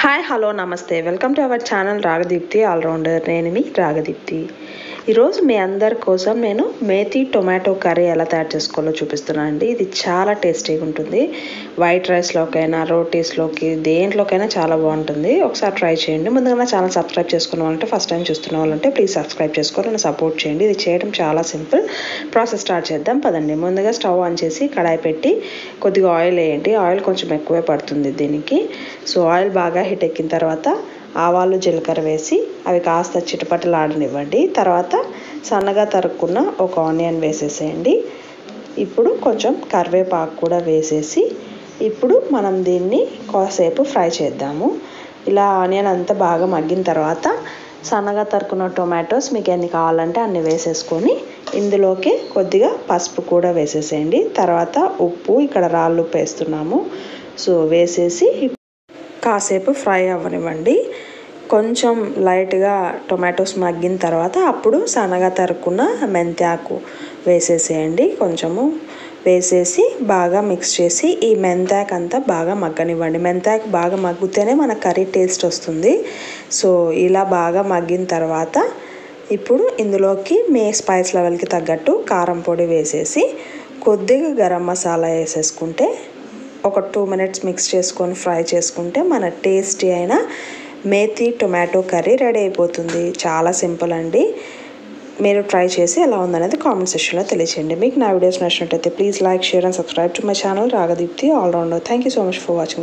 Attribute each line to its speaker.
Speaker 1: Hi hello నమస్తే welcome to our channel Ragadeepti all rounder. నేను మీ రాగదీప్తి. ఈరోజు మీ అందరి కోసం నేను మేతి టొమాటో కర్రీ ఎలా తయారు చేసుకోవాలో చూపిస్తున్నాను అండి. ఇది చాలా టేస్టీగా ఉంటుంది. వైట్ రైస్లోకైనా రోటీస్లోకి దేంట్లోకైనా చాలా బాగుంటుంది. ఒకసారి ట్రై చేయండి. ముందుగా నా ఛానల్ సబ్స్క్రైబ్ చేసుకున్న వాళ్ళంటే ఫస్ట్ టైం చూస్తున్న వాళ్ళంటే ప్లీజ్ సబ్స్క్రైబ్ చేసుకొని నన్ను సపోర్ట్ చేయండి. ఇది చేయడం చాలా సింపుల్. ప్రాసెస్ స్టార్ట్ చేద్దాం పదండి. ముందుగా స్టవ్ ఆన్ చేసి కడాయి పెట్టి కొద్దిగా ఆయిల్ వేయండి. ఆయిల్ కొంచెం ఎక్కువే పడుతుంది దీనికి. సో ఆయిల్ బాగా హీట్ ఎక్కిన తర్వాత ఆవాలు జీలకర్ర వేసి అవి కాస్త చిటపటలాడనివ్వండి. తర్వాత సన్నగా తరుక్కున్న ఒక ఆనియన్ వేసేసేయండి. ఇప్పుడు కొంచెం కరివేపాకు కూడా వేసేసి ఇప్పుడు మనం దీన్ని కాసేపు ఫ్రై చేద్దాము. ఇలా ఆనియన్ అంతా బాగా మగ్గిన తర్వాత సన్నగా తరుక్కున్న టొమాటోస్ మీకు ఎన్ని కావాలంటే అన్ని వేసేసుకొని ఇందులోకి కొద్దిగా పసుపు కూడా వేసేసేయండి. తర్వాత ఉప్పు, ఇక్కడ రాళ్ళు ఉప్పు వేస్తున్నాము. సో వేసేసి కాసేపు ఫ్రై అవ్వనివ్వండి. కొంచెం లైట్గా టొమాటోస్ మగ్గిన తర్వాత అప్పుడు సన్నగా తరుక్కున్న మెంతాకు వేసేసేయండి. కొంచెము వేసేసి బాగా మిక్స్ చేసి ఈ మెంతాకు అంతా బాగా మగ్గనివ్వండి. మెంతాకు బాగా మగ్గితేనే మన కర్రీ టేస్ట్ వస్తుంది. సో ఇలా బాగా మగ్గిన తర్వాత ఇప్పుడు ఇందులోకి మీ స్పైస్ లెవెల్కి తగ్గట్టు కారం పొడి వేసేసి కొద్దిగా గరం మసాలా వేసేసుకుంటే ఒక 2 minutes మిక్స్ చేసుకొని ఫ్రై చేసుకుంటే మన టేస్టీ అయిన మేతి టొమాటో కర్రీ రెడీ అయిపోతుంది. చాలా సింపుల్ అండి. మీరు ట్రై చేసి ఎలా ఉందనేది కామెంట్ సెక్షన్లో తెలియచేయండి. మీకు నా వీడియోస్ నచ్చినట్టయితే please like, share and subscribe to my channel Ragadeepti all rounder. Thank you so much for watching.